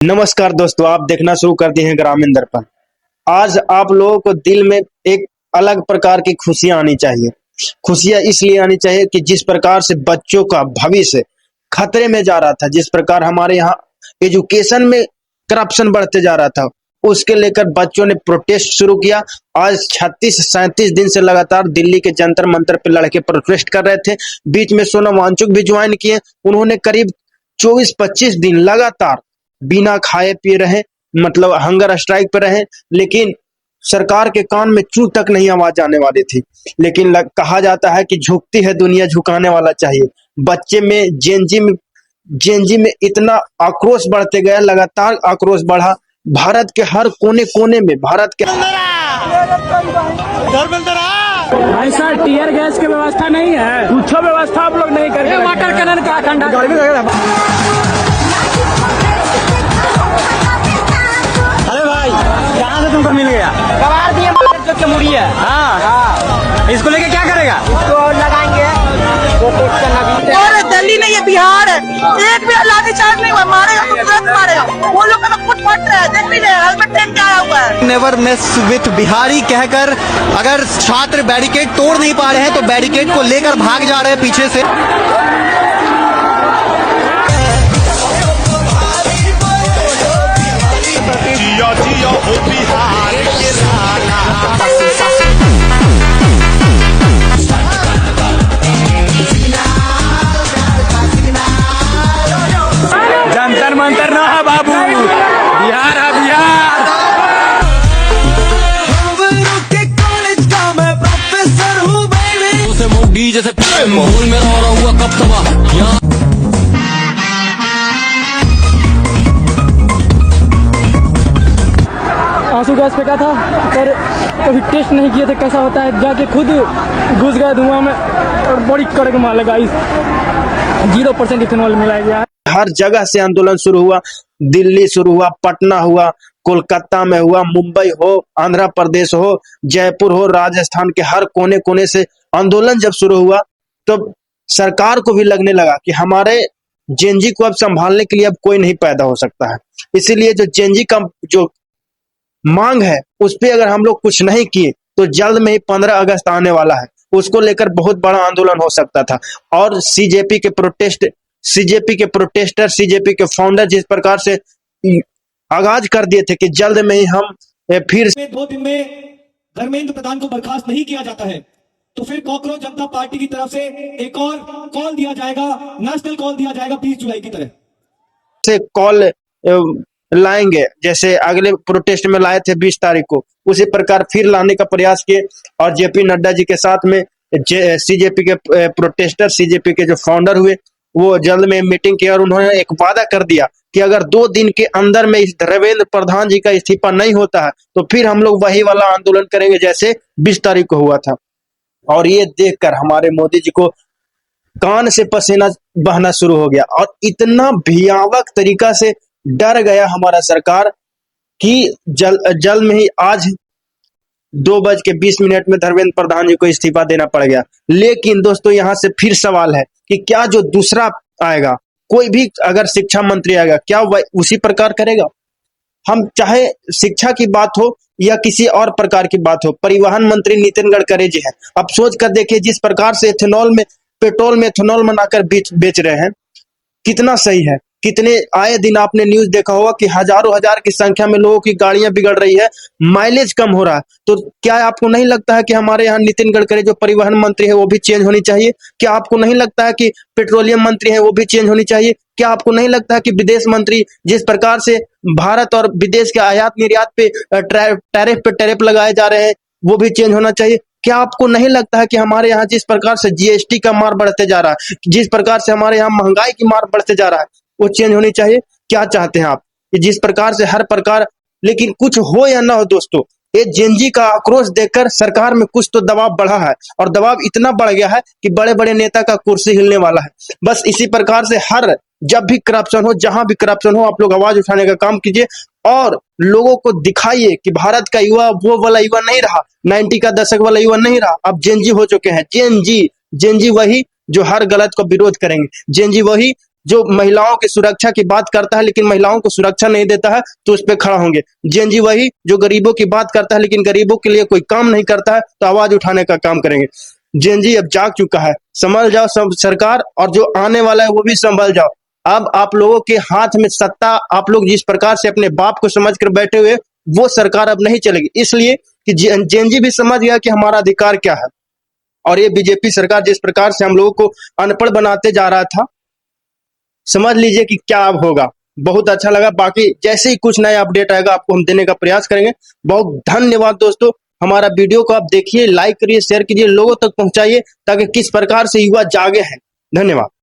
नमस्कार दोस्तों, आप देखना शुरू कर दिए हैं ग्रामीण दर्पण। आज आप लोगों को दिल में एक अलग प्रकार की खुशियां आनी चाहिए। खुशियां इसलिए आनी चाहिए कि जिस प्रकार से बच्चों का भविष्य खतरे में जा रहा था, जिस प्रकार हमारे यहाँ एजुकेशन में करप्शन बढ़ते जा रहा था, उसके लेकर बच्चों ने प्रोटेस्ट शुरू किया। आज 36-37 दिन से लगातार दिल्ली के जंतर मंतर पर लड़के प्रोटेस्ट कर रहे थे। बीच में सोनम वांगचुक भी ज्वाइन किए। उन्होंने करीब 24-25 दिन लगातार बिना खाए पिए रहे, मतलब हंगर स्ट्राइक पे रहे, लेकिन सरकार के कान में चू तक नहीं आवाज आने वाली थी। लेकिन कहा जाता है कि झुकती है दुनिया, झुकाने वाला चाहिए। बच्चे में जेनजी में इतना आक्रोश बढ़ते गया, लगातार आक्रोश बढ़ा। भारत के हर कोने कोने में भारत के भाई साहब टीयर गैस की व्यवस्था नहीं है, कुछ व्यवस्था आप लोग नहीं करते। वाटर कैनन का अरे भाई कहाँ से तुमको मिल गया? कबाड़ दिए जो के मुड़ी है। हाँ, इसको लेके क्या करेगा? इसको लगाएंगे और दिल्ली नहीं है, बिहार है। एक भी लाठीचार्ज नहीं हुआ, मारेगा तो तुरंत मारेगा। वो लोग का कुछ फट रहा है, देख लीजिए हेलमेट पहन के आया हुआ है। नेवर मिस विथ बिहारी कहकर अगर छात्र बैरिकेड तोड़ नहीं पा रहे हैं तो बैरिकेड को लेकर भाग जा रहे हैं पीछे से। जंतर मंतर ना है बाबू, बिहार है बिहार। जैसे माहौल में रहा हुआ कब तबाह यहाँ आंसू गैस फेंका था पर कभी टेस्ट नहीं किए थे कैसा होता है। जाके खुद घुस गया धुआं में और बड़ी कड़क मार लगा। 0% इथेनॉल मिलाया गया है। हर जगह से आंदोलन शुरू हुआ। दिल्ली शुरू हुआ, पटना हुआ, कोलकाता में हुआ, मुंबई हो, आंध्र प्रदेश हो, जयपुर हो, राजस्थान के हर कोने कोने से आंदोलन जब शुरू हुआ तो सरकार को भी लगने लगा कि हमारे जेनजी को अब संभालने के लिए अब कोई नहीं पैदा हो सकता है। इसीलिए जो जेनजी का जो मांग है उस पर अगर हम लोग कुछ नहीं किए तो जल्द में ही 15 अगस्त आने वाला है, उसको लेकर बहुत बड़ा आंदोलन हो सकता था। और सीजेपी के प्रोटेस्टर, सीजेपी के फाउंडर जिस प्रकार से आगाज कर दिए थे कि जल्द में ही हम फिर 2 दिन में धर्मेंद्र प्रधान को बर्खास्त नहीं किया जाता है तो फिर कॉकरोच जनता पार्टी की तरफ से एक और कॉल दिया जाएगा, नेशनल कॉल दिया जाएगा 20 जुलाई की तरह से कॉल लाएंगे, जैसे अगले प्रोटेस्ट में लाए थे 20 तारीख को, उसी प्रकार फिर लाने का प्रयास किए। और जेपी नड्डा जी के साथ में सीजेपी के प्रोटेस्टर, सीजेपी के जो फाउंडर हुए, वो जल्द में मीटिंग की और उन्होंने एक वादा कर दिया कि अगर 2 दिन के अंदर में इस धर्मेंद्र प्रधान जी का इस्तीफा नहीं होता है तो फिर हम लोग वही वाला आंदोलन करेंगे जैसे 20 तारीख को हुआ था। और ये देखकर हमारे मोदी जी को कान से पसीना बहना शुरू हो गया और इतना भयावह तरीका से डर गया हमारा सरकार कि जल्द में ही आज 2:20 में धर्मेंद्र प्रधान जी को इस्तीफा देना पड़ गया। लेकिन दोस्तों यहाँ से फिर सवाल है कि क्या जो दूसरा आएगा, कोई भी अगर शिक्षा मंत्री आएगा, क्या वह उसी प्रकार करेगा? हम चाहे शिक्षा की बात हो या किसी और प्रकार की बात हो, परिवहन मंत्री नितिन गडकरी जी हैं। अब सोच कर देखिए, जिस प्रकार से पेट्रोल में एथेनॉल बनाकर बेच रहे हैं, कितना सही है। कितने आए दिन आपने न्यूज देखा होगा कि हजारों हजार की संख्या में लोगों की गाड़ियां बिगड़ रही है, माइलेज कम हो रहा है। तो क्या आपको नहीं लगता है कि हमारे यहाँ नितिन गडकरी जो परिवहन मंत्री है वो भी चेंज होनी चाहिए? क्या आपको नहीं लगता है कि पेट्रोलियम मंत्री है वो भी चेंज होनी चाहिए? क्या आपको नहीं लगता है कि विदेश मंत्री जिस प्रकार से भारत और विदेश के आयात निर्यात पे टैरिफ लगाए जा रहे हैं वो भी चेंज होना चाहिए? क्या आपको नहीं लगता है कि हमारे यहाँ जिस प्रकार से जीएसटी का मार बढ़ते जा रहा है, जिस प्रकार से हमारे यहाँ महंगाई की मार बढ़ते जा रहा है, वो चेंज होनी चाहिए? क्या चाहते हैं आप कि जिस प्रकार से हर प्रकार, लेकिन कुछ हो या ना हो दोस्तों, ये जेनजी का आक्रोश देखकर सरकार में कुछ तो दबाव बढ़ा है और दबाव इतना बढ़ गया है कि बड़े बड़े नेता का कुर्सी हिलने वाला है। बस इसी प्रकार से जब भी करप्शन हो, जहां भी करप्शन हो, आप लोग आवाज उठाने का काम कीजिए और लोगों को दिखाइए कि भारत का युवा वो वाला युवा नहीं रहा, 90 का दशक वाला युवा नहीं रहा, अब जेनजी हो चुके हैं। जेनजी वही जो हर गलत को विरोध करेंगे, जेनजी वही जो महिलाओं की सुरक्षा की बात करता है लेकिन महिलाओं को सुरक्षा नहीं देता है, तो उस पर खड़ा होंगे। जेएनजी वही जो गरीबों की बात करता है लेकिन गरीबों के लिए कोई काम नहीं करता है, तो आवाज उठाने का काम करेंगे। जेएनजी अब जाग चुका है, संभल जाओ सब सरकार, और जो आने वाला है वो भी संभल जाओ। अब आप लोगों के हाथ में सत्ता, आप लोग जिस प्रकार से अपने बाप को समझकर बैठे हुए, वो सरकार अब नहीं चलेगी, इसलिए कि जेएनजी भी समझ गया कि हमारा अधिकार क्या है। और ये बीजेपी सरकार जिस प्रकार से हम लोगों को अनपढ़ बनाते जा रहा था, समझ लीजिए कि क्या अब होगा। बहुत अच्छा लगा, बाकी जैसे ही कुछ नया अपडेट आएगा आपको हम देने का प्रयास करेंगे। बहुत धन्यवाद दोस्तों। हमारा वीडियो को आप देखिए, लाइक करिए, शेयर कीजिए, लोगों तक पहुंचाइए, ताकि किस प्रकार से युवा जागे हैं। धन्यवाद।